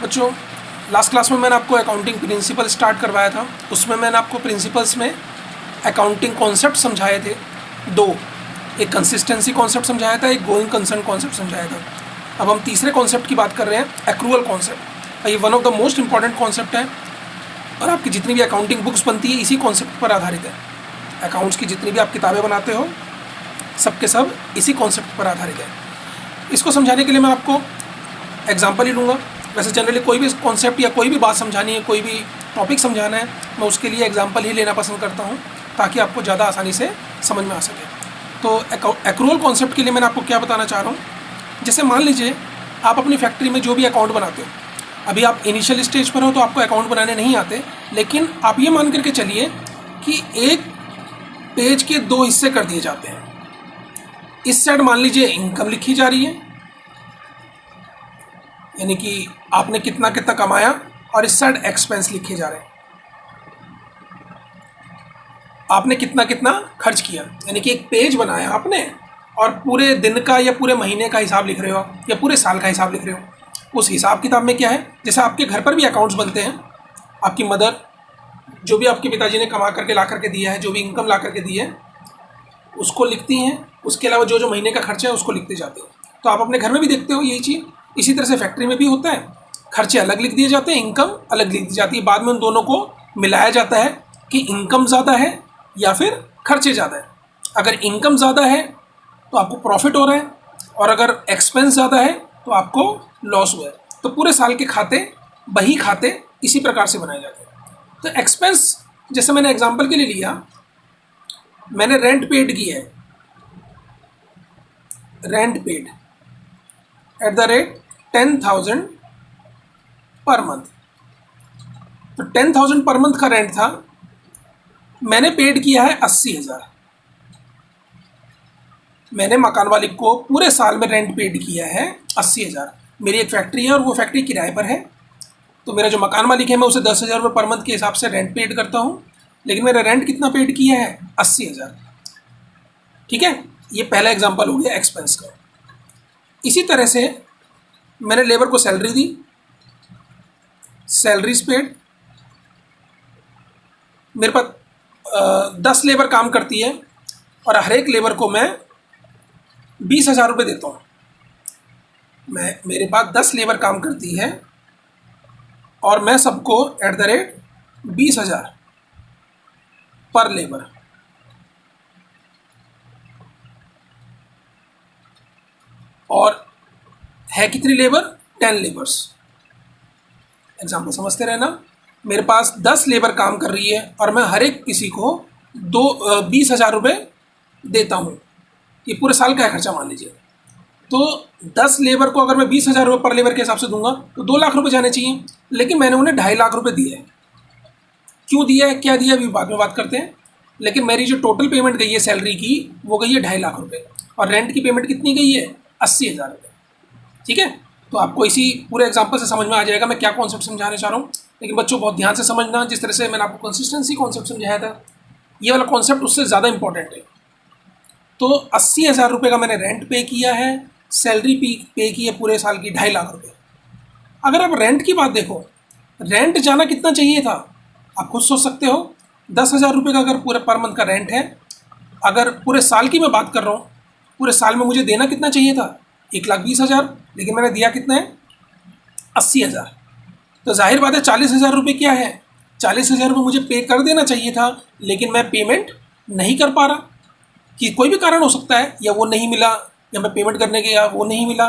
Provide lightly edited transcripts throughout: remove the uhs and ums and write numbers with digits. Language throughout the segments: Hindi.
बच्चों, लास्ट क्लास में मैंने आपको अकाउंटिंग प्रिंसिपल स्टार्ट करवाया था। उसमें मैंने आपको प्रिंसिपल्स में अकाउंटिंग कॉन्सेप्ट समझाए थे दो। एक कंसिस्टेंसी कॉन्सेप्ट समझाया था, एक गोइंग कंसर्न कॉन्सेप्ट समझाया था। अब हम तीसरे कॉन्सेप्ट की बात कर रहे हैं, एक्रूअल कॉन्सेप्ट। ये one of the most important concept है और आपकी जितनी भी अकाउंटिंग बुक्स बनती है इसी कॉन्सेप्ट पर आधारित है। अकाउंट्स की जितनी भी आप किताबें बनाते हो सबके सब इसी कॉन्सेप्ट पर आधारित है। इसको समझाने के लिए मैं आपको एग्जाम्पल ही लूँगा। वैसे जनरली कोई भी कॉन्सेप्ट या कोई भी बात समझानी है, कोई भी टॉपिक समझाना है, मैं उसके लिए एग्जाम्पल ही लेना पसंद करता हूँ ताकि आपको ज़्यादा आसानी से समझ में आ सके। तो एक्रूअल कॉन्सेप्ट के लिए मैंने आपको क्या बताना चाह रहा हूँ, जैसे मान लीजिए आप अपनी फैक्ट्री में जो भी अकाउंट बनाते हो, अभी आप इनिशियल स्टेज पर हो तो आपको अकाउंट बनाने नहीं आते, लेकिन आप ये मान करके चलिए कि एक पेज के दो हिस्से कर दिए जाते हैं। इस साइड मान लीजिए इनकम लिखी जा रही है, यानी कि आपने कितना कितना कमाया, और इस साइड एक्सपेंस लिखे जा रहे हैं, आपने कितना कितना खर्च किया। यानी कि एक पेज बनाया आपने और पूरे दिन का या पूरे महीने का हिसाब लिख रहे हो या पूरे साल का हिसाब लिख रहे हो। उस हिसाब किताब में क्या है, जैसे आपके घर पर भी अकाउंट्स बनते हैं, आपकी मदर जो भी आपके पिताजी ने कमा करके ला करके दिया है, जो भी इनकम ला करके दी है उसको लिखती हैं। उसके अलावा जो जो महीने का खर्चा है उसको लिखते जाते हो। तो आप अपने घर में भी देखते हो यही चीज़। इसी तरह से फैक्ट्री में भी होता है, खर्चे अलग लिख दिए जाते हैं, इनकम अलग लिख दी जाती है। बाद में उन दोनों को मिलाया जाता है कि इनकम ज़्यादा है या फिर खर्चे ज़्यादा है। अगर इनकम ज़्यादा है तो आपको प्रॉफिट हो रहा है, और अगर एक्सपेंस ज़्यादा है तो आपको लॉस हुआ है। तो पूरे साल के खाते, बही खाते इसी प्रकार से बनाए जाते हैं। तो एक्सपेंस जैसे मैंने एग्जाम्पल के लिए लिया, मैंने रेंट पेड किया है, rent paid at the rate 10,000 per month. तो 10,000 पर मंथ का रेंट था, मैंने पेड किया है 80,000। मैंने मकान मालिक को पूरे साल में रेंट पेड किया है 80,000। मेरी एक फैक्ट्री है और वो फैक्ट्री किराए पर है, तो मेरा जो मकान मालिक है मैं उसे 10,000 रुपये पर मंथ के हिसाब से रेंट पेड करता हूँ, लेकिन मेरा रेंट कितना पेड किया है, 80,000। ठीक है, ये पहला एग्जाम्पल हो गया एक्सपेंस का। इसी तरह से मैंने लेबर को सैलरी दी, सैलरीज पेड। मेरे पास 10 लेबर काम करती है और हर एक लेबर को मैं 20,000 रुपये देता हूँ। मेरे पास 10 लेबर काम करती है और मैं सबको एट द रेट 20,000 पर लेबर। और है कितनी लेबर, 10 लेबर्स। एग्जाम्पल समझते रहना। मेरे पास 10 लेबर काम कर रही है और मैं हर एक किसी को 20,000 रुपये देता हूँ। ये पूरे साल का खर्चा मान लीजिए। तो 10 लेबर को अगर मैं 20,000 रुपये पर लेबर के हिसाब से दूंगा तो 2 लाख रुपये जाने चाहिए, लेकिन मैंने उन्हें 2.5 लाख रुपये दिए हैं। क्यों दिया है, क्या दिया, अभी बाद में बात करते हैं। लेकिन मेरी जो टोटल पेमेंट गई है सैलरी की वो गई है 2.5 लाख रुपये, और रेंट की पेमेंट कितनी गई है, 80,000 रुपये। ठीक है, तो आपको इसी पूरे एग्जांपल से समझ में आ जाएगा मैं क्या कॉन्सेप्ट समझाने चाह रहा हूँ। लेकिन बच्चों बहुत ध्यान से समझना, जिस तरह से मैंने आपको कंसिस्टेंसी कॉन्सेप्ट समझाया था, ये वाला कॉन्सेप्ट उससे ज़्यादा इंपॉर्टेंट है। तो 80,000 रुपये का मैंने रेंट पे किया है, सैलरी पे की है पूरे साल की 2.5 लाख रुपये। अगर आप रेंट की बात देखो, रेंट जाना कितना चाहिए था, आप खुद सोच सकते हो। 10,000 रुपये का अगर पूरे पर मंथ का रेंट है, अगर पूरे साल की मैं बात कर रहा हूँ, पूरे साल में मुझे देना कितना चाहिए था, 1,20,000, लेकिन मैंने दिया कितना है, 80,000। तो जाहिर बात है 40,000 रुपये क्या है, 40,000 रुपये मुझे पे कर देना चाहिए था, लेकिन मैं पेमेंट नहीं कर पा रहा। कि कोई भी कारण हो सकता है, या वो नहीं मिला, या मैं पेमेंट करने गया वो नहीं मिला,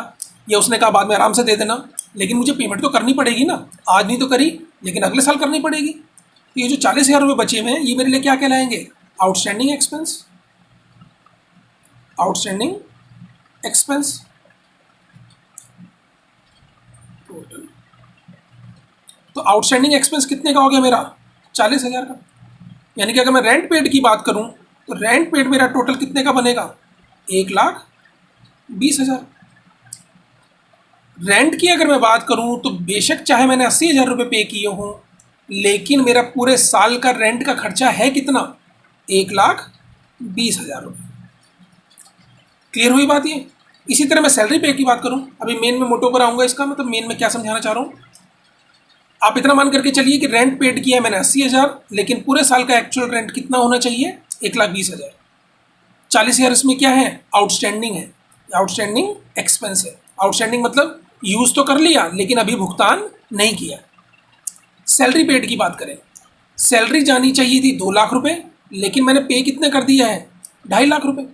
या उसने कहा बाद में आराम से दे देना, लेकिन मुझे पेमेंट तो करनी पड़ेगी ना। आज नहीं तो करी, लेकिन अगले साल करनी पड़ेगी। तो ये जो 40,000 रुपये बचे हुए हैं ये मेरे लिए क्या कहलाएंगे, outstanding expense. Outstanding expense total. तो आउटस्टैंडिंग एक्सपेंस कितने का हो गया मेरा, 40,000 का। यानी कि अगर मैं रेंट पेड की बात करूं तो रेंट पेड मेरा टोटल कितने का बनेगा, 1,20,000। रेंट की अगर मैं बात करूं तो बेशक चाहे मैंने 80,000 रुपये पे किए हों, लेकिन मेरा पूरे साल का रेंट का खर्चा है कितना, 1,20,000 रुपये। क्लियर हुई बात ये। इसी तरह मैं सैलरी पे की बात करूं, अभी मेन में मोटो पर आऊँगा इसका, मतलब मेन में क्या समझाना चाह रहा हूँ। आप इतना मान करके चलिए कि रेंट पेड किया है मैंने 80,000, लेकिन पूरे साल का एक्चुअल रेंट कितना होना चाहिए? 1,20,000। 40,000 इसमें क्या है? आउटस्टैंडिंग है, आउटस्टैंडिंग एक्सपेंस है। आउटस्टैंडिंग मतलब यूज़ तो कर लिया लेकिन अभी भुगतान नहीं किया। सैलरी पेड की बात करें, सैलरी जानी चाहिए थी 2 लाख रुपए, लेकिन मैंने पे कितने कर दिया है? 2.5 लाख रुपए।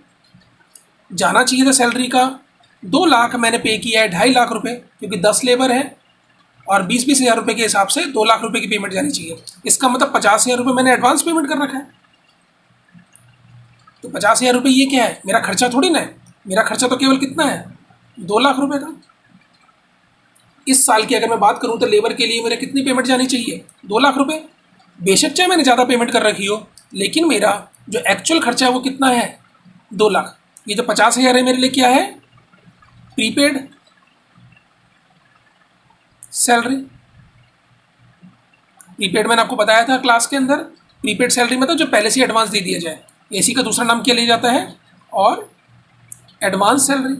जाना चाहिए था सैलरी का 2 लाख, मैंने पे किया है 2.5 लाख रुपए, क्योंकि 10 लेबर है और 20-20 हज़ार रुपये के हिसाब से 2 लाख रुपए की पेमेंट जानी चाहिए। इसका मतलब 50,000 रुपये मैंने एडवांस पेमेंट कर रखा है। तो 50,000 रुपये ये क्या है? मेरा खर्चा थोड़ी ना है। मेरा खर्चा तो केवल कितना है? 2 लाख रुपए का। इस साल की अगर मैं बात करूं तो लेबर के लिए मेरे कितनी पेमेंट जानी चाहिए? 2 लाख रुपए। बेशक चाहे मैंने ज़्यादा पेमेंट कर रखी हो, लेकिन मेरा जो एक्चुअल खर्चा है वो कितना है? 2 लाख। ये जो 50,000 है मेरे लिए क्या है? Prepaid salary. प्रीपेड मैंने आपको बताया था क्लास के अंदर, प्रीपेड सैलरी मतलब जो पहले से एडवांस दे दिया जाए। इसी का दूसरा नाम क्या लिया जाता है? और एडवांस सैलरी।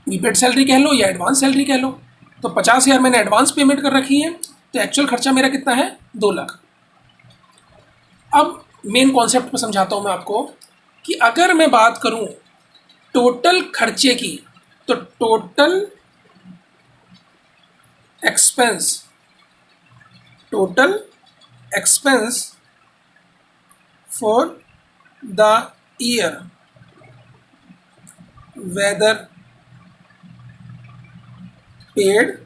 प्रीपेड सैलरी कह लो या एडवांस सैलरी कह लो। तो 50,000 मैंने एडवांस पेमेंट कर रखी है, तो एक्चुअल खर्चा मेरा कितना है? 2 लाख। अब मेन कॉन्सेप्ट पर समझाता हूँ मैं आपको कि अगर मैं बात करूँ टोटल खर्चे की, तो total expense for the year, whether paid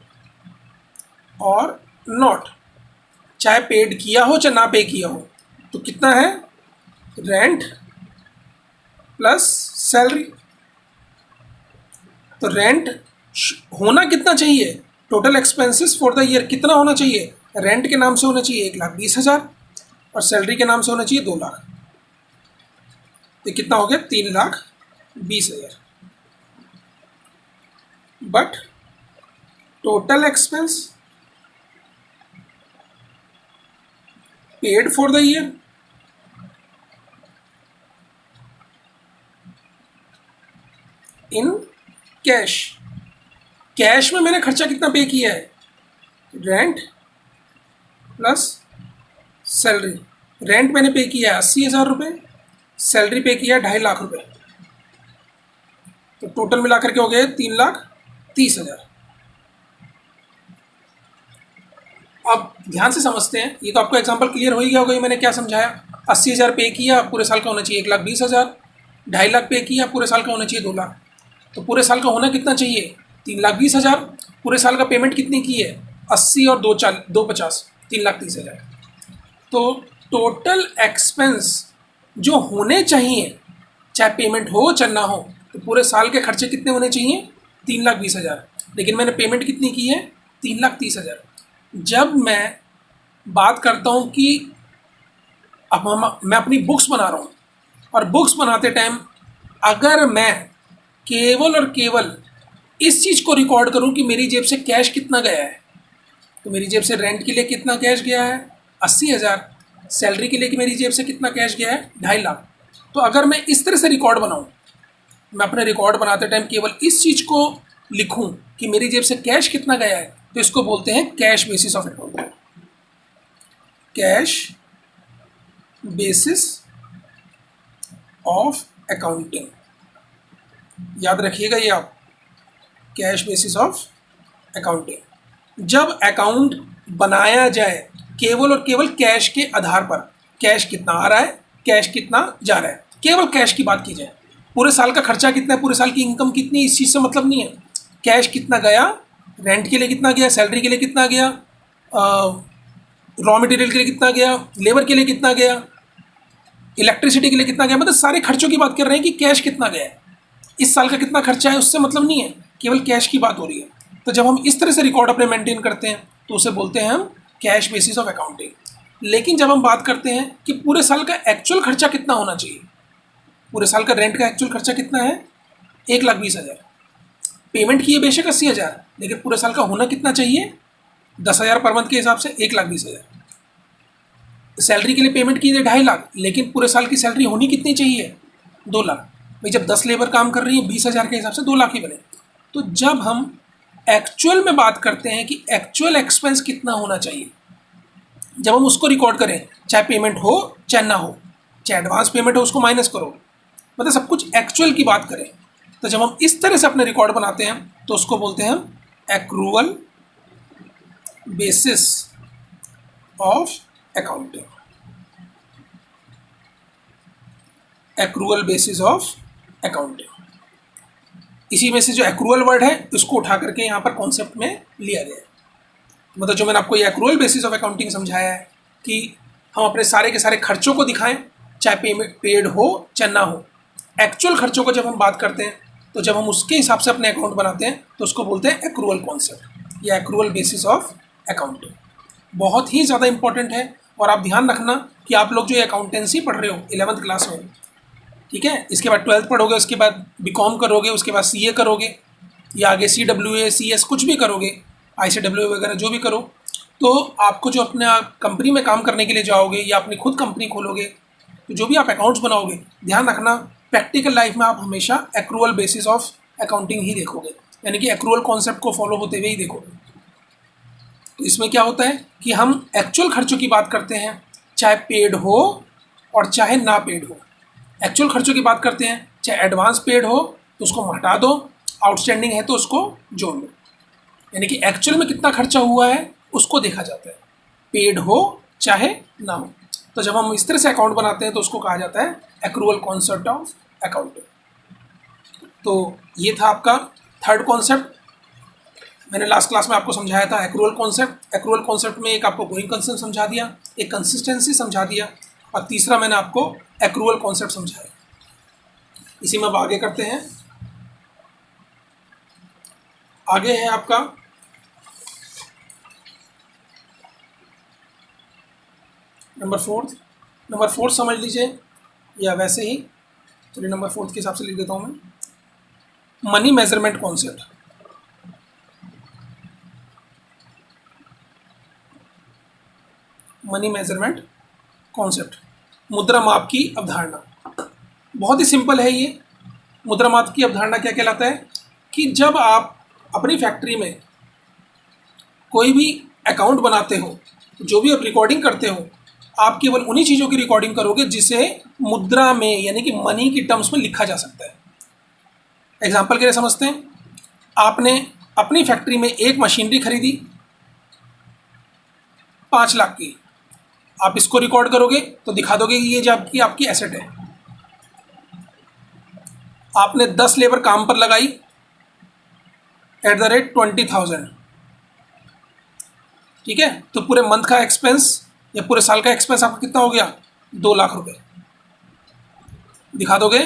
or not, चाहे पेड किया हो चाहे ना पे किया हो, तो कितना है? Rent plus salary. तो रेंट होना कितना चाहिए? Total expenses for the year कितना होना चाहिए? रेंट के नाम से होना चाहिए 1,20,000 और सैलरी के नाम से होना चाहिए 2 लाख। तो कितना हो गया? 3,20,000। But total expense paid for the year in cash. Cash में मैंने खर्चा कितना पे किया है? Rent plus salary. रेंट मैंने पे किया है 80,000 रुपये, सैलरी पे किया है 2.5 लाख रुपये, तो टोटल मिलाकर के हो गए 3,30,000। अब ध्यान से समझते हैं, ये तो आपको एग्जांपल क्लियर हो ही गया होगा। ये मैंने क्या समझाया? 80,000 पे किया, पूरे साल का होना चाहिए 1,20,000। 2.5 लाख पे किया, पूरे साल का होना चाहिए 2 लाख। तो पूरे साल का होना कितना चाहिए? 3,20,000। पूरे साल का पेमेंट कितनी की है? 80 और 250, 3,30,000। तो टोटल एक्सपेंस जो होने चाहिए, चाहे पेमेंट हो चाहे ना हो, तो पूरे साल के खर्चे कितने होने चाहिए? 3,20,000। लेकिन मैंने पेमेंट कितनी की है? 3,30,000। जब मैं बात करता हूँ कि अब मैं अपनी बुक्स बना रहा हूँ, और बुक्स बनाते टाइम अगर मैं केवल और केवल इस चीज़ को रिकॉर्ड करूँ कि मेरी जेब से कैश कितना गया है, तो मेरी जेब से रेंट के लिए कितना कैश गया है? 80,000। सैलरी के लिए कि मेरी जेब से कितना कैश गया है? 2.5 लाख। तो अगर मैं इस तरह से रिकॉर्ड बनाऊँ, मैं अपने रिकॉर्ड बनाते टाइम केवल इस चीज़ को लिखूँ कि मेरी जेब से कैश कितना गया है, तो इसको बोलते हैं cash basis of accounting. Cash basis of accounting, याद रखिएगा ये आप, कैश बेसिस ऑफ अकाउंटिंग। जब अकाउंट बनाया जाए केवल और केवल कैश के आधार पर, कैश कितना आ रहा है, कैश कितना जा रहा है, केवल कैश की बात की जाए। पूरे साल का खर्चा कितना है, पूरे साल की इनकम कितनी, इस चीज़ से मतलब नहीं है। कैश कितना गया, रेंट के लिए कितना गया, सैलरी के लिए कितना गया, रॉ मटेरियल के लिए कितना गया, लेबर के लिए कितना गया, इलेक्ट्रिसिटी के लिए कितना गया, मतलब सारे खर्चों की बात कर रहे हैं कि कैश कितना गया है। इस साल का कितना खर्चा है उससे मतलब नहीं है, केवल कैश की बात हो रही है। तो जब हम इस तरह से रिकॉर्ड अपने मेंटेन करते हैं तो उसे बोलते हैं हम कैश बेसिस ऑफ अकाउंटिंग। लेकिन जब हम बात करते हैं कि पूरे साल का एक्चुअल खर्चा कितना होना चाहिए, पूरे साल का रेंट का एक्चुअल खर्चा कितना है? 1,20,000। पेमेंट की है बेशक 80,000, लेकिन पूरे साल का होना कितना चाहिए? 10,000 पर मंथ के हिसाब से 1,20,000। सैलरी के लिए पेमेंट की है 2.5 लाख, लेकिन पूरे साल की सैलरी होनी कितनी चाहिए? 2 लाख। भाई जब 10 लेबर काम कर रही है 20,000 के हिसाब से 2 लाख ही बने। तो जब हम एक्चुअल में बात करते हैं कि एक्चुअल एक्सपेंस कितना होना चाहिए। जब हम उसको रिकॉर्ड करें, चाहे पेमेंट हो चाहे ना हो, चाहे एडवांस पेमेंट हो उसको माइनस करो, मतलब सब कुछ एक्चुअल की बात करें, तो जब हम इस तरह से अपने रिकॉर्ड बनाते हैं तो उसको बोलते हैं हम accrual basis of accounting. Accrual basis of accounting, इसी में से जो एक्रूअल वर्ड है उसको उठा करके यहाँ पर कॉन्सेप्ट में लिया गया है। मतलब जो मैंने आपको ये एक्रूअल बेसिस ऑफ अकाउंटिंग समझाया है कि हम अपने सारे के सारे खर्चों को दिखाएं, चाहे पेमेंट पेड हो चाहे ना हो। एक्चुअल खर्चों को जब हम बात करते हैं तो जब हम उसके हिसाब से अपने अकाउंट बनाते हैं तो उसको बोलते हैं एक्रूअल कॉन्सेप्ट या एक्रूअल बेसिस ऑफ अकाउंटिंग। बहुत ही ज़्यादा इंपॉर्टेंट है। और आप ध्यान रखना कि आप लोग जो अकाउंटेंसी पढ़ रहे हो 11th क्लास में, ठीक है, इसके बाद 12th पढ़ोगे, उसके बाद बीकॉम करोगे, उसके बाद सीए करोगे, या आगे CWA CS कुछ भी करोगे, ICWA वगैरह जो भी करो, तो आपको जो अपने कंपनी में काम करने के लिए जाओगे या अपनी खुद कंपनी खोलोगे, तो जो भी आप अकाउंट्स बनाओगे, ध्यान रखना प्रैक्टिकल लाइफ में आप हमेशा एक्रूअल बेसिस ऑफ अकाउंटिंग ही देखोगे, यानी कि एक्रूअल कॉन्सेप्ट को फॉलो होते हुए ही देखोगे। तो इसमें क्या होता है कि हम एक्चुअल खर्चों की बात करते हैं, चाहे पेड हो और चाहे ना पेड हो। एक्चुअल खर्चों की बात करते हैं, चाहे एडवांस पेड हो तो उसको हटा दो, आउटस्टैंडिंग है तो उसको जोड़ लो, यानी कि एक्चुअल में कितना खर्चा हुआ है उसको देखा जाता है, पेड हो चाहे ना हो। तो जब हम इस तरह से अकाउंट बनाते हैं तो उसको कहा जाता है एक्रूअल कॉन्सेप्ट ऑफ अकाउंटिंग। तो ये था आपका थर्ड कॉन्सेप्ट। मैंने लास्ट क्लास में आपको समझाया था एक्रूअल कॉन्सेप्ट। एक्रूअल कॉन्सेप्ट में एक आपको गोइंग कंसर्न समझा दिया, एक कंसिस्टेंसी समझा दिया, और तीसरा मैंने आपको एक्रूअल कॉन्सेप्ट समझाया। इसी में अब आगे करते हैं। आगे है आपका नंबर फोर्थ समझ लीजिए, या वैसे ही चलिए नंबर 4 के हिसाब से लिख देता हूँ मैं। Money measurement concept. Money measurement concept, मुद्रा माप की अवधारणा। बहुत ही सिंपल है ये। मुद्रा माप की अवधारणा क्या कहलाता है कि जब आप अपनी फैक्ट्री में कोई भी अकाउंट बनाते हो, जो भी आप रिकॉर्डिंग करते हो, आप केवल उन्हीं चीज़ों की रिकॉर्डिंग करोगे जिसे मुद्रा में यानी कि मनी की टर्म्स में लिखा जा सकता है। एग्जाम्पल के लिए समझते हैं, आपने अपनी फैक्ट्री में एक मशीनरी खरीदी 5 लाख की, आप इसको रिकॉर्ड करोगे तो दिखा दोगे कि ये जो आपकी एसेट है। आपने 10 लेबर काम पर लगाई @20,000, ठीक है, तो पूरे मंथ का एक्सपेंस या पूरे साल का एक्सपेंस आपका कितना हो गया, 2 लाख रुपए। दिखा दोगे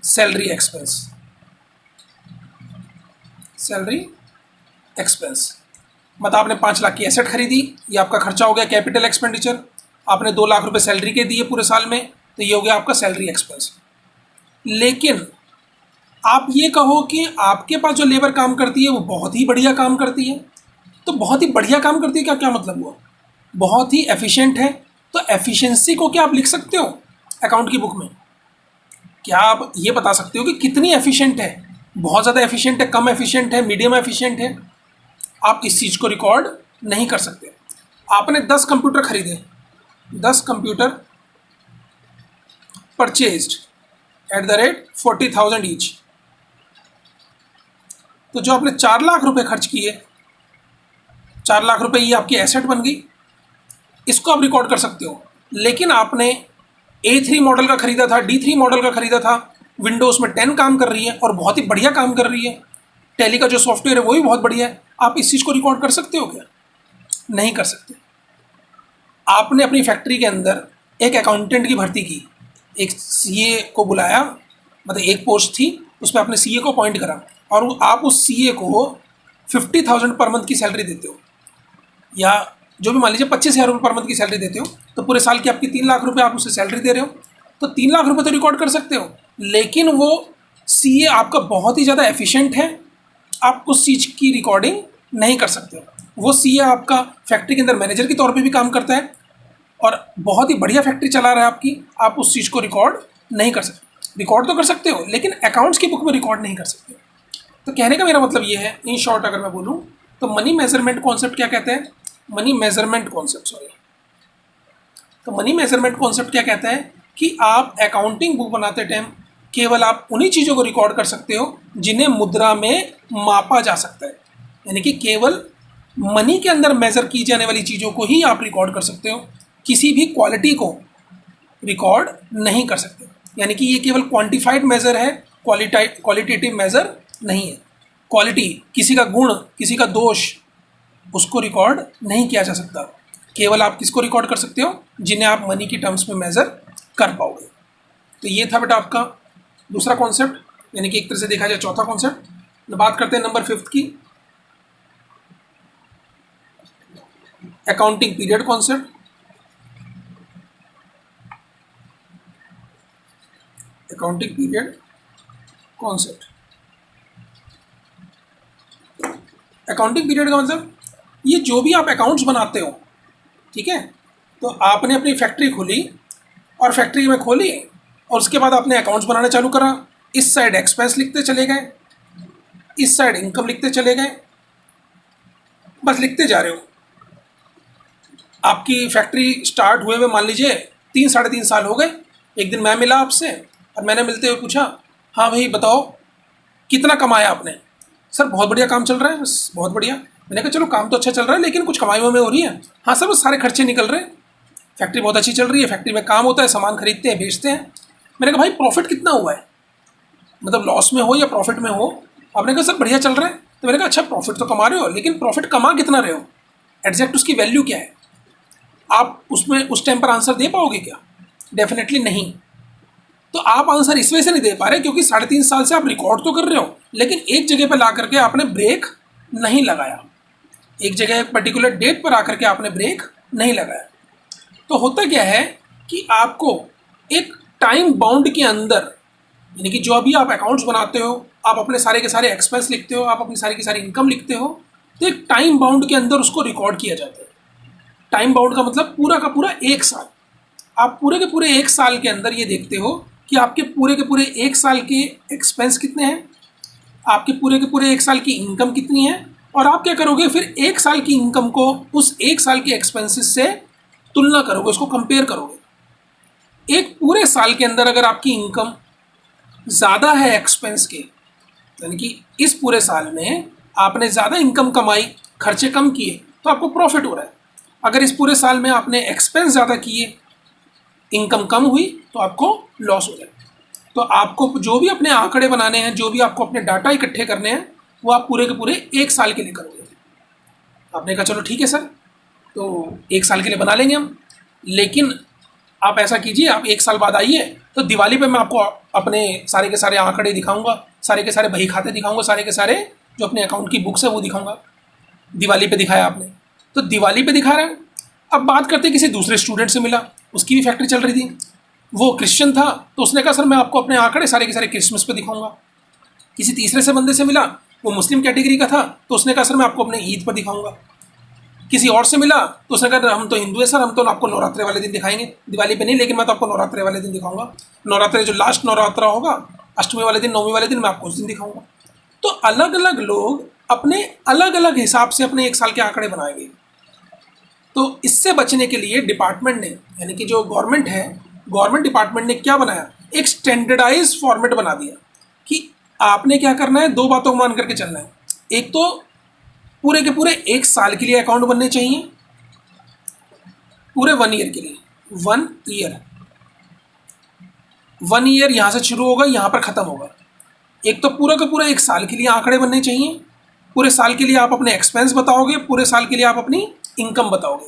सैलरी एक्सपेंस, सैलरी एक्सपेंस। मतलब आपने 5 लाख की एसेट खरीदी, ये आपका खर्चा हो गया कैपिटल एक्सपेंडिचर। आपने 2 लाख रुपए सैलरी के दिए पूरे साल में, तो ये हो गया आपका सैलरी एक्सपेंस। लेकिन आप ये कहो कि आपके पास जो लेबर काम करती है वो बहुत ही बढ़िया काम करती है, तो बहुत ही बढ़िया काम करती है का क्या मतलब हुआ, बहुत ही एफिशिएंट है। तो एफिशिएंसी को क्या आप लिख सकते हो अकाउंट की बुक में? क्या आप ये बता सकते हो कि कितनी एफिशिएंट है, बहुत ज़्यादा एफिशिएंट है, कम एफिशिएंट है, मीडियम एफिशिएंट है? आप इस चीज़ को रिकॉर्ड नहीं कर सकते। आपने 10 कंप्यूटर खरीदे, 10 कंप्यूटर परचेज्ड @40,000 ईच, तो जो आपने 4 लाख रुपए खर्च किए, 4 लाख रुपए ये आपकी एसेट बन गई, इसको आप रिकॉर्ड कर सकते हो। लेकिन आपने A3 मॉडल का खरीदा था, D3 मॉडल का खरीदा था, विंडोज़ में 10 काम कर रही है और बहुत ही बढ़िया काम कर रही है, टैली का जो सॉफ्टवेयर है वो भी बहुत बढ़िया है, आप इस चीज़ को रिकॉर्ड कर सकते हो क्या? नहीं कर सकते। आपने अपनी फैक्ट्री के अंदर एक अकाउंटेंट की भर्ती की, एक CA को बुलाया, मतलब एक पोस्ट थी, उसमें आपने CA को अपॉइंट करा, और आप उस CA को 50,000 पर मंथ की सैलरी देते हो, या जो भी मान लीजिए 25,000 रुपये पर मंथ की सैलरी देते हो, तो पूरे साल की आपकी 3 लाख रुपए आप उसे सैलरी दे रहे हो, तो 3 लाख रुपए तो रिकॉर्ड कर सकते हो। लेकिन वो CA आपका बहुत ही ज़्यादा एफिशिएंट है, आप उस चीज़ की रिकॉर्डिंग नहीं कर सकते। वो CA आपका फैक्ट्री के अंदर मैनेजर के तौर पे भी काम करता है और बहुत ही बढ़िया फैक्ट्री चला रहा है आपकी, आप उस चीज़ को रिकॉर्ड नहीं कर सकते। रिकॉर्ड तो कर सकते हो लेकिन अकाउंट्स की बुक में रिकॉर्ड नहीं कर सकते। तो कहने का मेरा मतलब ये है, इन शॉर्ट अगर मैं बोलूँ तो मनी मेजरमेंट कॉन्सेप्ट क्या कहते हैं, मनी मेजरमेंट कॉन्सेप्ट सॉरी, तो मनी मेजरमेंट कॉन्सेप्ट क्या कहता है कि आप अकाउंटिंग बुक बनाते टाइम केवल आप उन्हीं चीज़ों को रिकॉर्ड कर सकते हो जिन्हें मुद्रा में मापा जा सकता है, यानी कि केवल मनी के अंदर मेजर की जाने वाली चीज़ों को ही आप रिकॉर्ड कर सकते हो, किसी भी क्वालिटी को रिकॉर्ड नहीं कर सकते। यानी कि ये केवल क्वांटिफाइड मेजर है, क्वालिटेटिव मेजर नहीं है। क्वालिटी, किसी का गुण, किसी का दोष, उसको रिकॉर्ड नहीं किया जा सकता। केवल आप किसको रिकॉर्ड कर सकते हो, जिन्हें आप मनी की टर्म्स में मेजर कर पाओगे। तो ये था बेटा आपका दूसरा कॉन्सेप्ट, यानी कि एक तरह से देखा जाए चौथा कॉन्सेप्ट। बात करते हैं नंबर 5 की, accounting period concept. Accounting period concept, accounting period का मतलब ये जो भी आप अकाउंट्स बनाते हो, ठीक है, तो आपने अपनी फैक्ट्री खोली और फैक्ट्री में खोली और उसके बाद आपने अकाउंट्स बनाना चालू करा। इस साइड एक्सपेंस लिखते चले गए, इस साइड इनकम लिखते चले गए, बस लिखते जा रहे हो। आपकी फैक्ट्री स्टार्ट हुए हुए मान लीजिए 3-3.5 साल हो गए। एक दिन मैं मिला आपसे और मैंने मिलते हुए पूछा, हाँ भाई बताओ कितना कमाया आपने? सर बहुत बढ़िया काम चल रहा है, बस बहुत बढ़िया। मैंने कहा चलो काम तो अच्छा चल रहा है लेकिन कुछ कमाई में हो रही है? हाँ सर बस सारे खर्चे निकल रहे हैं, फैक्ट्री बहुत अच्छी चल रही है, फैक्ट्री में काम होता है, सामान खरीदते हैं बेचते हैं। मैंने कहा भाई प्रॉफिट कितना हुआ है, मतलब लॉस में हो या प्रॉफिट में हो? आपने कहा सर बढ़िया चल रहा है। तो मैंने कहा अच्छा प्रॉफिट तो कमा रहे हो, लेकिन प्रॉफिट कमा कितना रहे हो, एग्जैक्ट उसकी वैल्यू क्या है? आप उसमें उस टाइम पर आंसर दे पाओगे क्या? डेफिनेटली नहीं। तो आप आंसर इस वजह से नहीं दे पा रहे क्योंकि 3.5 साल से आप रिकॉर्ड तो कर रहे हो लेकिन एक जगह पर ला करके आपने ब्रेक नहीं लगाया, एक जगह एक पर्टिकुलर डेट पर आकर के आपने ब्रेक नहीं लगाया। तो होता क्या है कि आपको एक टाइम बाउंड के अंदर, यानी कि जो अभी आप अकाउंट्स बनाते हो, आप अपने सारे के सारे एक्सपेंस लिखते हो, आप अपनी सारी की सारी इनकम लिखते हो, तो एक टाइम बाउंड के अंदर उसको रिकॉर्ड किया जाता है। टाइम बाउंड का मतलब पूरा का पूरा 1 साल। आप पूरे के पूरे 1 साल के अंदर ये देखते हो कि आपके पूरे के पूरे 1 साल के एक्सपेंस कितने हैं, आपके पूरे के पूरे 1 साल की इनकम कितनी है, और आप क्या करोगे फिर 1 साल की इनकम को उस 1 साल के एक्सपेंसेस से तुलना करोगे, उसको कंपेयर करोगे। एक पूरे साल के अंदर अगर आपकी इनकम ज़्यादा है एक्सपेंस के, यानी कि इस पूरे साल में आपने ज़्यादा इनकम कमाई, खर्चे कम किए, तो आपको प्रॉफिट हो रहा है। अगर इस पूरे साल में आपने एक्सपेंस ज़्यादा किए, इनकम कम हुई, तो आपको लॉस हो जाए। तो आपको जो भी अपने आंकड़े बनाने हैं, जो भी आपको अपने डाटा इकट्ठे करने हैं, वो आप पूरे के पूरे 1 साल के लिए करोगे। आपने कहा चलो ठीक है सर, तो 1 साल के लिए बना लेंगे हम, लेकिन आप ऐसा कीजिए, आप 1 साल बाद आइए तो दिवाली पे मैं आपको अपने सारे के सारे आंकड़े दिखाऊंगा, सारे के सारे बही खाते दिखाऊंगा, सारे के सारे जो अपने अकाउंट की बुक्स है वो दिखाऊंगा। दिवाली पे दिखाया आपने, तो दिवाली पे दिखा रहा है। अब बात करते किसी दूसरे स्टूडेंट से मिला, उसकी भी फैक्ट्री चल रही थी, वो क्रिश्चियन था, तो उसने कहा सर मैं आपको अपने आंकड़े सारे के सारे क्रिसमस पे दिखाऊंगा। किसी तीसरे से बंदे से मिला, वो मुस्लिम कैटेगरी का था, तो उसने कहा सर मैं आपको अपने ईद पर दिखाऊंगा। किसी और से मिला तो उसने कहा हम तो हिंदू है सर, हम तो आपको नवरात्रे वाले दिन दिखाएंगे, दिवाली पे नहीं, लेकिन मैं तो आपको नवरात्रे वाले दिन दिखाऊंगा। नवरात्रे जो लास्ट नवरात्रा होगा, अष्टमी वाले दिन, नौवीं वाले दिन, मैं आपको उस दिन दिखाऊंगा। तो अलग अलग लोग अपने अलग अलग हिसाब से अपने 1 साल के आंकड़े बनाएंगे। तो इससे बचने के लिए डिपार्टमेंट ने, यानी कि जो गवर्नमेंट है, गवर्नमेंट डिपार्टमेंट ने क्या बनाया, एक स्टैंडर्डाइज फॉर्मेट बना दिया कि आपने क्या करना है, 2 बातों को मान करके चलना है। एक तो पूरे के पूरे 1 साल के लिए अकाउंट बनने चाहिए, पूरे 1 ईयर के लिए, 1 ईयर यहाँ से शुरू होगा, यहाँ पर ख़त्म होगा। एक तो पूरा का पूरा 1 साल के लिए आंकड़े बनने चाहिए, पूरे साल के लिए आप अपने एक्सपेंस बताओगे, पूरे साल के लिए आप अपनी इनकम बताओगे।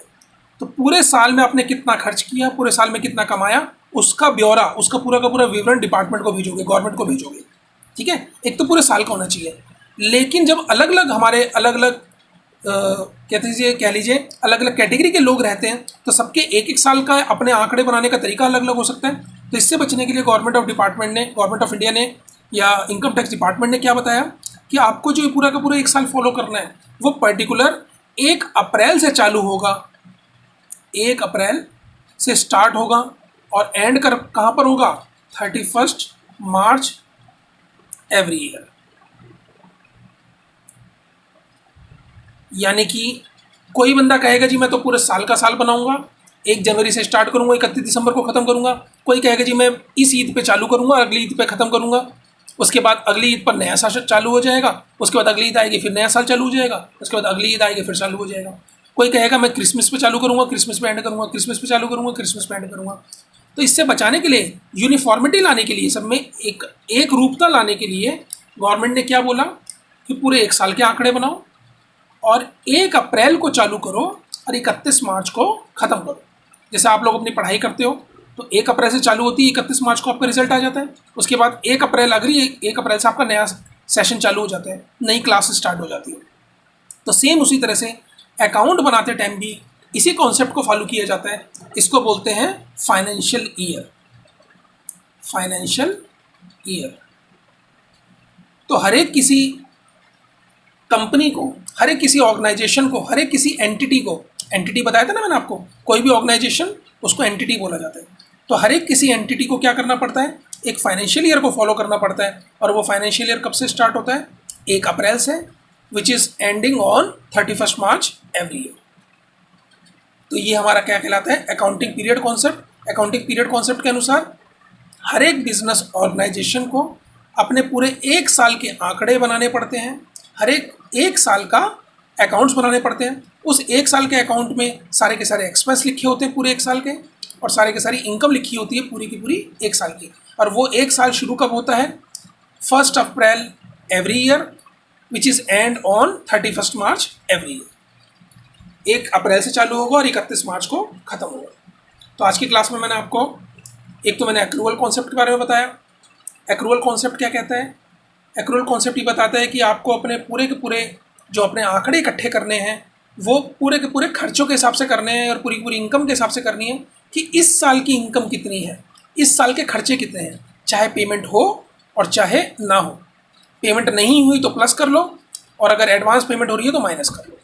तो पूरे साल में आपने कितना खर्च किया, पूरे साल में कितना कमाया, उसका ब्यौरा, उसका पूरा का पूरा विवरण डिपार्टमेंट को भेजोगे, गवर्नमेंट को भेजोगे, ठीक है। एक तो पूरे साल का होना चाहिए। लेकिन जब अलग अलग हमारे अलग अलग कह लीजिए अलग अलग कैटेगरी के लोग रहते हैं, तो सबके 1-1 साल का अपने आंकड़े बनाने का तरीका अलग अलग हो सकता है। तो इससे बचने के लिए गवर्नमेंट ऑफ इंडिया ने या इनकम टैक्स डिपार्टमेंट ने क्या बताया कि आपको जो पूरा का पूरा 1 साल फॉलो करना है, वो पर्टिकुलर 1 अप्रैल से चालू होगा, 1 अप्रैल से स्टार्ट होगा और एंड कर कहाँ पर होगा, 31 मार्च एवरी ईयर। यानी कि कोई बंदा कहेगा जी मैं तो पूरे साल का साल बनाऊंगा, 1 जनवरी से स्टार्ट करूंगा, 31 दिसंबर को ख़त्म करूंगा। कोई कहेगा जी मैं इस ईद पे चालू करूंगा, अगली ईद पे ख़त्म करूंगा, उसके बाद अगली ईद पर नया साल चालू हो जाएगा, उसके बाद अगली ईद आएगी फिर नया साल चालू हो जाएगा, उसके बाद अगली ईद आएगी फिर चालू हो जाएगा। कोई कहेगा मैं क्रिसमस पे चालू करूंगा, क्रिसमस पे एंड करूंगा, क्रिसमस पे चालू करूंगा, क्रिसमस पे एंड करूंगा। तो इससे बचाने के लिए, यूनिफॉर्मिटी लाने के लिए, सब में एक रूपता लाने के लिए गवर्नमेंट ने क्या बोला कि पूरे 1 साल के आंकड़े बनाओ और 1 अप्रैल को चालू करो और 31 मार्च को ख़त्म करो। जैसे आप लोग अपनी पढ़ाई करते हो तो 1 अप्रैल से चालू होती है, 31 मार्च को आपका रिजल्ट आ जाता है। उसके बाद 1 अप्रैल अगली 1 अप्रैल से आपका नया सेशन चालू हो जाता है, नई क्लास स्टार्ट हो जाती है। तो सेम उसी तरह से अकाउंट बनाते टाइम भी इसी कॉन्सेप्ट को फॉलो किया जाता है। इसको बोलते हैं फाइनेंशियल ईयर। फाइनेंशियल ईयर तो हर एक किसी कंपनी को, हर एक किसी ऑर्गेनाइजेशन को, हर एक किसी एंटिटी को, एंटिटी बताया था ना मैंने आपको, कोई भी ऑर्गेनाइजेशन उसको एंटिटी बोला जाता है। तो हर एक किसी एंटिटी को क्या करना पड़ता है, एक फाइनेंशियल ईयर को फॉलो करना पड़ता है। और वो फाइनेंशियल ईयर कब से स्टार्ट होता है, 1 अप्रैल से, which is ending on 31 March every year. तो ये हमारा क्या कहलाता है, accounting period concept. Accounting period concept के अनुसार हर एक बिजनेस ऑर्गेनाइजेशन को अपने पूरे 1 साल के आंकड़े बनाने पड़ते हैं, हर एक साल का अकाउंट्स बनाने पड़ते हैं। उस 1 साल के अकाउंट में सारे के सारे एक्सपेंस लिखे होते हैं पूरे 1 साल के, और सारे के सारी इनकम लिखी होती है पूरी की पूरी 1 साल की। और वो 1 साल शुरू कब होता है, 1 April every year, which is and on 31 March every year. 1 अप्रैल से चालू होगा और 31 मार्च को ख़त्म होगा। तो आज की क्लास में मैंने आपको एक तो मैंने एक्रूअल कॉन्सेप्ट के बारे में बताया। एक्रूअल कॉन्सेप्ट क्या कहता है, एक्रूअल कॉन्सेप्ट ये बताता है कि आपको अपने पूरे के पूरे जो अपने आंकड़े इकट्ठे करने हैं वो पूरे के पूरे खर्चों के हिसाब से करने हैं और पूरी की पूरी इनकम के हिसाब से करनी है कि इस साल की इनकम कितनी है, इस साल के खर्चे कितने हैं, चाहे पेमेंट हो और चाहे ना हो। पेमेंट नहीं हुई तो प्लस कर लो और अगर एडवांस पेमेंट हो रही है तो माइनस कर लो।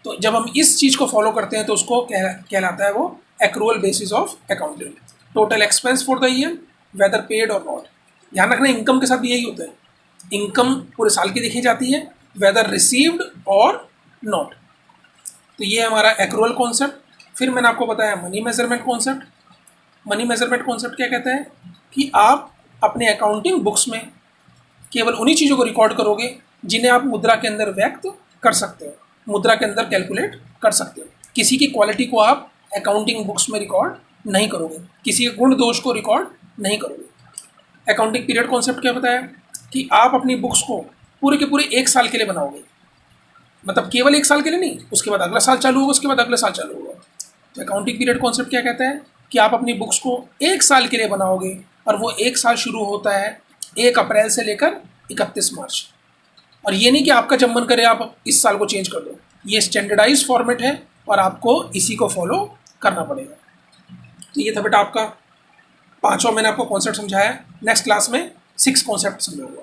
तो जब हम इस चीज़ को फॉलो करते हैं तो उसको कहलाता है वो accrual basis of accounting. Total expense for the year whether paid or not. ध्यान रखना इनकम के साथ भी यही होता है, इनकम पूरे साल की देखी जाती है वेदर रिसीव्ड और नॉट। तो ये हमारा एक्रूअल कॉन्सेप्ट। फिर मैंने आपको बताया money measurement concept. Money measurement concept क्या कहता है कि आप अपने अकाउंटिंग बुक्स में केवल उन्हीं चीज़ों को रिकॉर्ड करोगे जिन्हें आप मुद्रा के अंदर व्यक्त कर सकते हो, मुद्रा के अंदर कैलकुलेट कर सकते हो। किसी की क्वालिटी को आप अकाउंटिंग बुक्स में रिकॉर्ड नहीं करोगे, किसी के गुण दोष को रिकॉर्ड नहीं करोगे। अकाउंटिंग पीरियड कॉन्सेप्ट क्या बताया कि आप अपनी बुक्स को पूरे के पूरे 1 साल के लिए बनाओगे, मतलब केवल 1 साल के लिए नहीं, उसके बाद अगला साल चालू होगा, उसके बाद अगला साल चालू होगा। तो अकाउंटिंग पीरियड कॉन्सेप्ट क्या कहता है कि आप अपनी बुक्स को 1 साल के लिए बनाओगे और वो 1 साल शुरू होता है 1 अप्रैल से लेकर 31 मार्च। और ये नहीं कि आपका जब मन करे आप इस साल को चेंज कर दो, ये स्टैंडर्डाइज फॉर्मेट है और आपको इसी को फॉलो करना पड़ेगा। तो ये था बेटा आपका 5वां मैंने आपको कॉन्सेप्ट समझाया। नेक्स्ट क्लास में 6 कॉन्सेप्ट समझाऊंगा।